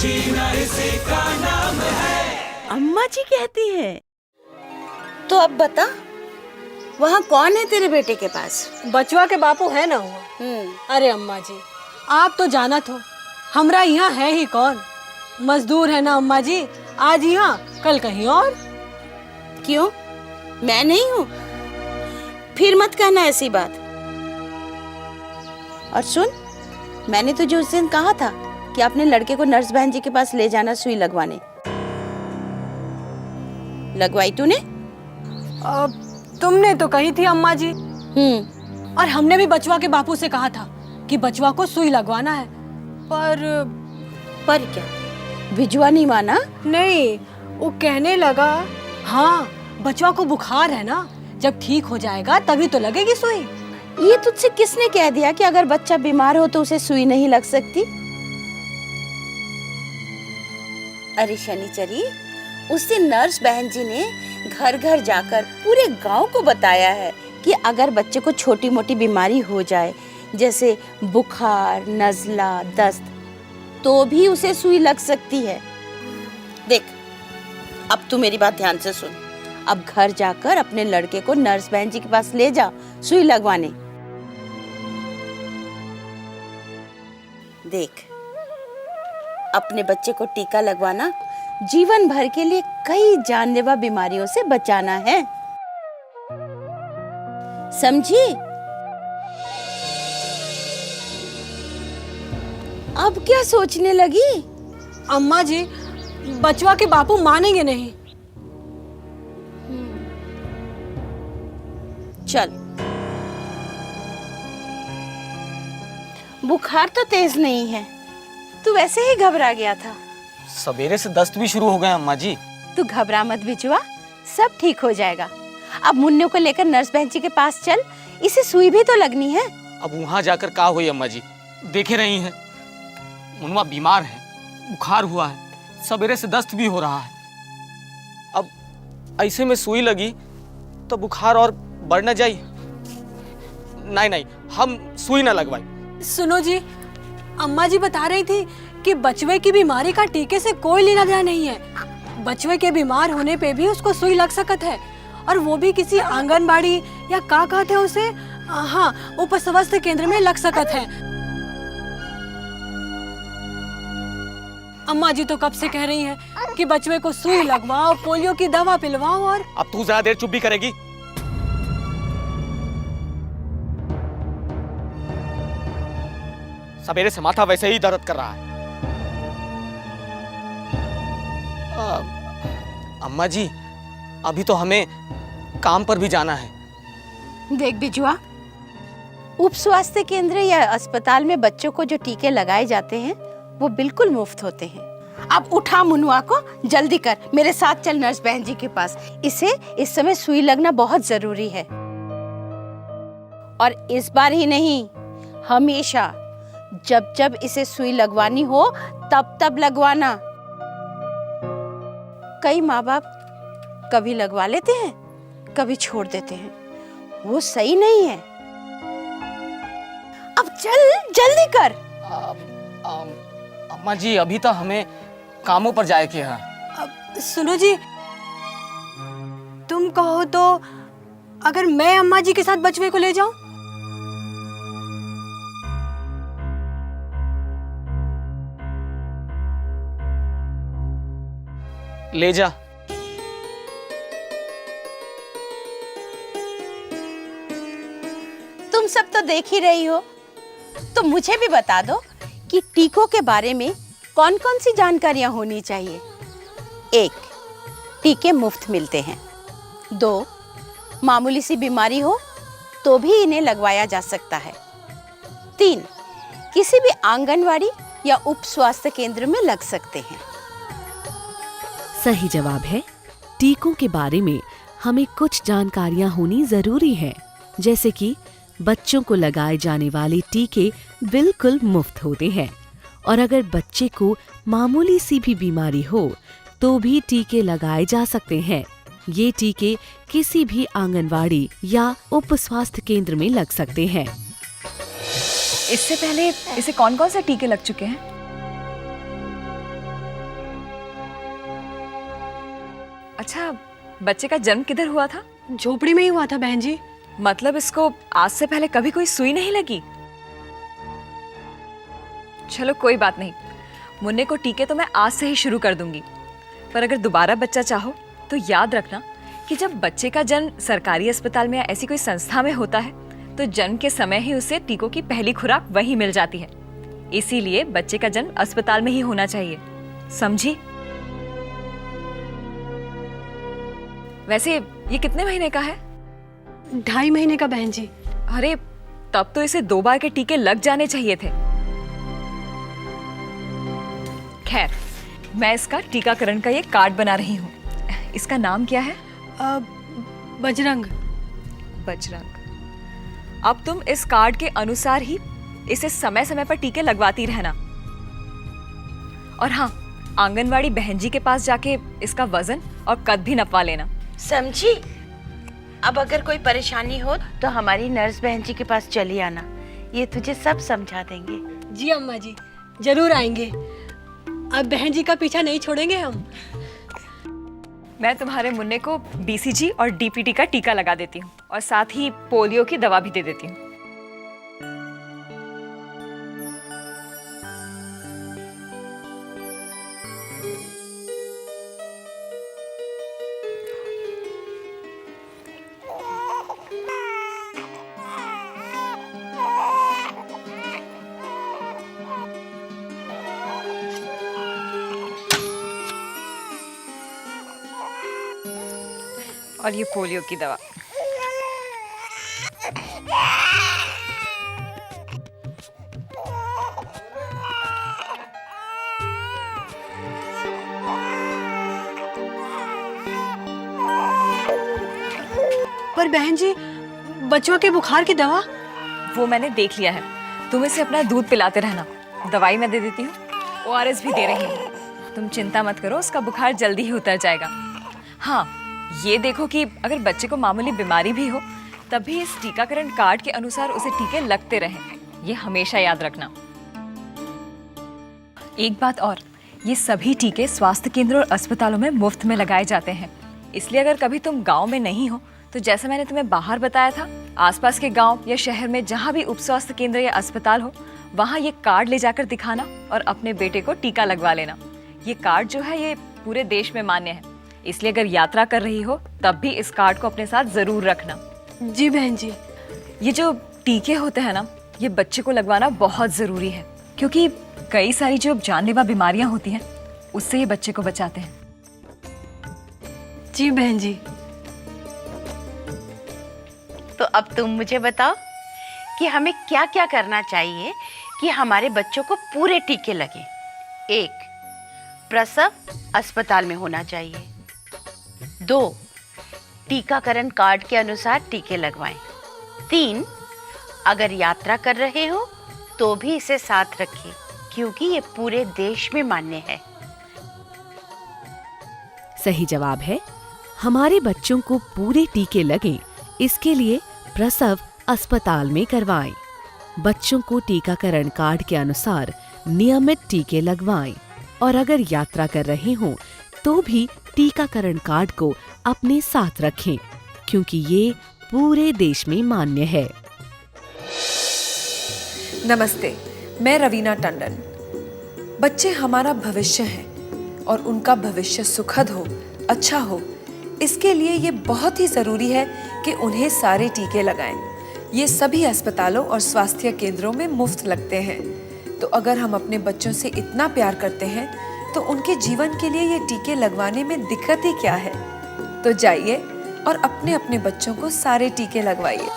जीना इसी का नाम है। अम्मा जी कहती है। तो अब बता, वहाँ कौन है तेरे बेटे के पास? बचवा के बापू है ना हुआ। अरे अम्मा जी, आप तो जाना तो हमरा यहाँ है ही कौन। मजदूर है ना अम्मा जी, आज यहाँ कल कहीं और। क्यों, मैं नहीं हूँ? फिर मत कहना ऐसी बात। और सुन, मैंने तुझे उस दिन कहा था कि अपने लड़के को नर्स बहन जी के पास ले जाना सुई लगवाने। लगवाई तूने? तुमने तो कही थी अम्मा जी। और हमने भी बचवा के बापू से कहा था कि बचवा को सुई लगवाना है। पर क्या बिजवा नहीं माना? नहीं, वो कहने लगा हाँ बचवा को बुखार है ना, जब ठीक हो जाएगा तभी तो लगेगी सुई। ये तुझसे किसने कह दिया कि अगर बच्चा बीमार हो तो उसे सुई नहीं लग सकती? अरे शनिचरी, उस दिन नर्स बहन जी ने घर घर जाकर पूरे गांव को बताया है कि अगर बच्चे को छोटी मोटी बीमारी हो जाए, जैसे बुखार, नज़ला, दस्त, तो भी उसे सुई लग सकती है। देख, अब तू मेरी बात ध्यान से सुन। अब घर जाकर अपने लड़के को नर्स बहन जी के पास ले जा सुई लगवाने। देख, अपने बच्चे को टीका लगवाना जीवन भर के लिए कई जानलेवा बीमारियों से बचाना है, समझी? अब क्या सोचने लगी? अम्मा जी, बचवा के बापू मानेंगे नहीं। चल, बुखार तो तेज नहीं है, तू वैसे ही घबरा गया था। सवेरे से दस्त भी शुरू हो गए अम्मा जी। तू घबरा मत बिजुआ, सब ठीक हो जाएगा। अब मुन्नू को लेकर नर्स बहन जी के पास चल, इसे सुई भी तो लगनी है। अब वहाँ जाकर क्या हुई अम्मा जी, देखे रही हैं, मुन्नुआ बीमार है, बुखार हुआ है, सवेरे से दस्त भी हो रहा है। अब ऐसे में सुई लगी तो बुखार और बढ़ न जाए। नहीं, हम सुई न लगवाई। सुनो जी, अम्मा जी बता रही थी कि बचवे की बीमारी का टीके से कोई लेना देना नहीं है। बचवे के बीमार होने पे भी उसको सुई लग सकत है, और वो भी किसी आंगनबाड़ी या का कहते हैं उसे, हाँ, उप स्वास्थ्य केंद्र में लग सकत है। अम्मा जी तो कब से कह रही हैं कि बचवे को सुई लगवाओ, पोलियो की दवा पिलवाओ। और अब तू ज्यादा देर चुप भी करेगी? सवेरे से माथा वैसे ही दर्द कर रहा है। अम्मा जी, अभी तो हमें काम पर भी जाना है। देख बिजुआ, उप स्वास्थ्य केंद्र या अस्पताल में बच्चों को जो टीके लगाए जाते हैं वो बिल्कुल मुफ्त होते हैं। अब उठा मुनुआ को, जल्दी कर, मेरे साथ चल नर्स बहन जी के पास। इसे इस समय सुई लगना बहुत जरूरी है, और इस बार ही नहीं, हमेशा जब जब इसे सुई लगवानी हो तब तब लगवाना। कई माँ बाप कभी लगवा लेते हैं, कभी छोड़ देते हैं, वो सही नहीं है। अब चल, जल्दी कर। अम्मा जी, अभी तो हमें कामों पर जाए के हैं। सुनो जी, तुम कहो तो अगर मैं अम्मा जी के साथ बचवे को ले जाऊं? ले जा। तुम सब तो देख ही रही हो, तो मुझे भी बता दो कि टीकों के बारे में कौन कौन सी जानकारियां होनी चाहिए। 1, टीके मुफ्त मिलते हैं। 2, मामूली सी बीमारी हो तो भी इन्हें लगवाया जा सकता है। 3, किसी भी आंगनवाड़ी या उप स्वास्थ्य केंद्र में लग सकते हैं। सही जवाब है, टीकों के बारे में हमें कुछ जानकारियां होनी जरूरी है, जैसे कि बच्चों को लगाए जाने वाले टीके बिल्कुल मुफ्त होते हैं, और अगर बच्चे को मामूली सी भी बीमारी हो तो भी टीके लगाए जा सकते हैं। ये टीके किसी भी आंगनवाड़ी या उप स्वास्थ्य केंद्र में लग सकते हैं। इससे पहले इसे कौन कौन से टीके लग चुके हैं? अच्छा, बच्चे का जन्म किधर हुआ था? झोपड़ी में ही हुआ था बहन जी। मतलब इसको आज से पहले कभी कोई सुई नहीं लगी? चलो कोई बात नहीं, मुन्ने को टीके तो मैं आज से ही शुरू कर दूंगी। पर अगर दोबारा बच्चा चाहो तो याद रखना कि जब बच्चे का जन्म सरकारी अस्पताल में या ऐसी कोई संस्था में होता है तो जन्म के समय ही उसे टीकों की पहली खुराक वहीं मिल जाती है। इसीलिए बच्चे का जन्म अस्पताल में ही होना चाहिए, समझी? वैसे ये कितने महीने का है? 2.5 महीने का बहन जी। अरे तब तो इसे 2 बार के टीके लग जाने चाहिए थे। खैर, मैं इसका टीकाकरण का ये कार्ड बना रही हूँ। इसका नाम क्या है? बजरंग। बजरंग। अब तुम इस कार्ड के अनुसार ही इसे समय समय पर टीके लगवाती रहना। और हाँ, आंगनवाड़ी बहन जी के पास जाके इसका वजन और कद भी नपवा लेना, समझी? अब अगर कोई परेशानी हो तो हमारी नर्स बहन जी के पास चली आना, ये तुझे सब समझा देंगे। जी अम्मा जी, जरूर आएंगे। अब बहन जी का पीछा नहीं छोड़ेंगे हम। मैं तुम्हारे मुन्ने को BCG और DPT का टीका लगा देती हूँ और साथ ही पोलियो की दवा भी दे देती हूँ। और ये पोलियो की दवा। पर बहन जी, बच्चों के बुखार की दवा? वो मैंने देख लिया है, तुम इसे अपना दूध पिलाते रहना। दवाई मैं दे देती हूँ, ORS भी दे रही हूँ। तुम चिंता मत करो, उसका बुखार जल्दी ही उतर जाएगा। हाँ, ये देखो कि अगर बच्चे को मामूली बीमारी भी हो तब भी इस टीकाकरण कार्ड के अनुसार उसे टीके लगते रहें, ये हमेशा याद रखना। एक बात और, ये सभी टीके स्वास्थ्य केंद्र और अस्पतालों में मुफ्त में लगाए जाते हैं। इसलिए अगर कभी तुम गांव में नहीं हो तो जैसा मैंने तुम्हें बाहर बताया था, आसपास के गांव या शहर में जहां भी उप स्वास्थ्य केंद्र या अस्पताल हो वहां ये कार्ड ले जाकर दिखाना और अपने बेटे को टीका लगवा लेना। ये कार्ड जो है ये पूरे देश में मान्य है, इसलिए अगर यात्रा कर रही हो तब भी इस कार्ड को अपने साथ जरूर रखना। जी बहन जी। ये जो टीके होते हैं ना, ये बच्चे को लगवाना बहुत जरूरी है, क्योंकि कई सारी जो जानलेवा बीमारियां होती हैं उससे ये बच्चे को बचाते हैं। जी बहन जी। तो अब तुम मुझे बताओ कि हमें क्या क्या करना चाहिए कि हमारे बच्चों को पूरे टीके लगे। 1, प्रसव अस्पताल में होना चाहिए। 2, टीकाकरण कार्ड के अनुसार टीके लगवाएं। 3, अगर यात्रा कर रहे हो तो भी इसे साथ रखें, क्योंकि ये पूरे देश में मान्य है। सही जवाब है, हमारे बच्चों को पूरे टीके लगें, इसके लिए प्रसव अस्पताल में करवाएं। बच्चों को टीकाकरण कार्ड के अनुसार नियमित टीके लगवाएं और अगर यात्रा कर रहे हों तो भी टीकाकरण कार्ड को अपने साथ रखें, क्योंकि ये पूरे देश में मान्य है। नमस्ते, मैं रवीना टंडन। बच्चे हमारा भविष्य हैं और उनका भविष्य सुखद हो, अच्छा हो, इसके लिए ये बहुत ही ज़रूरी है कि उन्हें सारे टीके लगाएं। ये सभी अस्पतालों और स्वास्थ्य केंद्रों में मुफ्त लगते हैं। तो अगर हम अपने बच्चों से इतना प्यार करते हैं तो उनके जीवन के लिए ये टीके लगवाने में दिक्कत ही क्या है। तो जाइए और अपने अपने बच्चों को सारे टीके लगवाइए।